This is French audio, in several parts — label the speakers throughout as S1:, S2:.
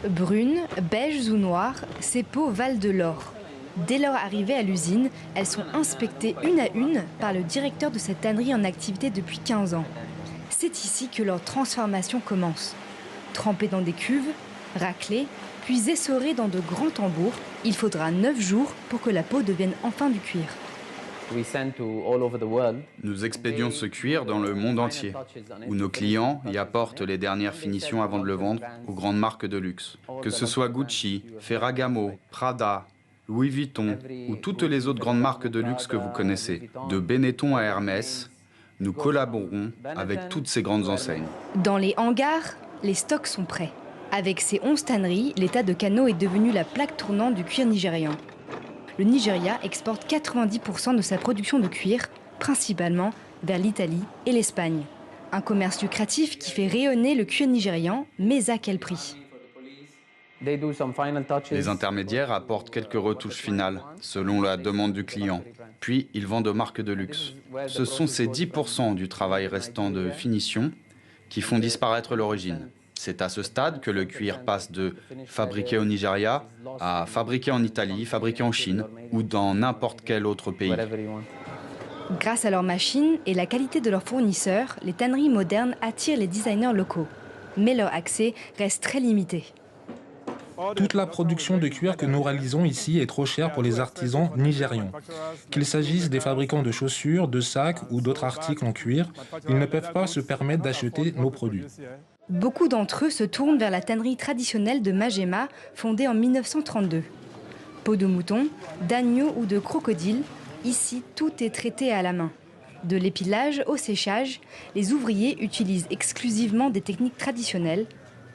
S1: Brunes, beiges ou noires, ces peaux valent de l'or. Dès leur arrivée à l'usine, elles sont inspectées une à une par le directeur de cette tannerie en activité depuis 15 ans. C'est ici que leur transformation commence. Trempées dans des cuves, raclées, puis essorées dans de grands tambours, il faudra 9 jours pour que la peau devienne enfin du cuir.
S2: Nous expédions ce cuir dans le monde entier, où nos clients y apportent les dernières finitions avant de le vendre aux grandes marques de luxe. Que ce soit Gucci, Ferragamo, Prada, Louis Vuitton ou toutes les autres grandes marques de luxe que vous connaissez. De Benetton à Hermès, nous collaborons avec toutes ces grandes enseignes.
S1: Dans les hangars, les stocks sont prêts. Avec ses 11 tanneries, l'État de Kano est devenu la plaque tournante du cuir nigérian. Le Nigeria exporte 90% de sa production de cuir, principalement vers l'Italie et l'Espagne. Un commerce lucratif qui fait rayonner le cuir nigérian, mais à quel prix ?
S2: Les intermédiaires apportent quelques retouches finales, selon la demande du client. Puis, ils vendent aux marques de luxe. Ce sont ces 10% du travail restant de finition qui font disparaître l'origine. C'est à ce stade que le cuir passe de fabriqué au Nigeria à fabriqué en Italie, fabriqué en Chine ou dans n'importe quel autre pays.
S1: Grâce à leurs machines et la qualité de leurs fournisseurs, les tanneries modernes attirent les designers locaux. Mais leur accès reste très limité.
S3: Toute la production de cuir que nous réalisons ici est trop chère pour les artisans nigérians. Qu'il s'agisse des fabricants de chaussures, de sacs ou d'autres articles en cuir, ils ne peuvent pas se permettre d'acheter nos produits.
S1: Beaucoup d'entre eux se tournent vers la tannerie traditionnelle de Majema, fondée en 1932. Peau de mouton, d'agneau ou de crocodile, ici tout est traité à la main. De l'épilage au séchage, les ouvriers utilisent exclusivement des techniques traditionnelles,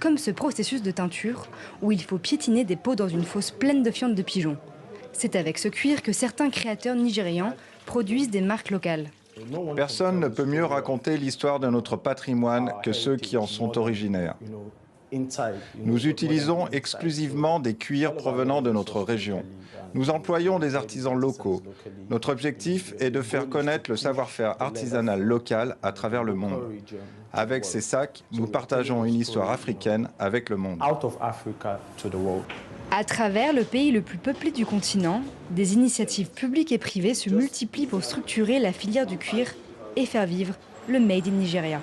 S1: comme ce processus de teinture où il faut piétiner des peaux dans une fosse pleine de fientes de pigeons. C'est avec ce cuir que certains créateurs nigérians produisent des marques locales.
S4: Personne ne peut mieux raconter l'histoire de notre patrimoine que ceux qui en sont originaires. Nous utilisons exclusivement des cuirs provenant de notre région. Nous employons des artisans locaux. Notre objectif est de faire connaître le savoir-faire artisanal local à travers le monde. Avec ces sacs, nous partageons une histoire africaine avec le monde.
S1: À travers le pays le plus peuplé du continent, des initiatives publiques et privées se multiplient pour structurer la filière du cuir et faire vivre le Made in Nigeria.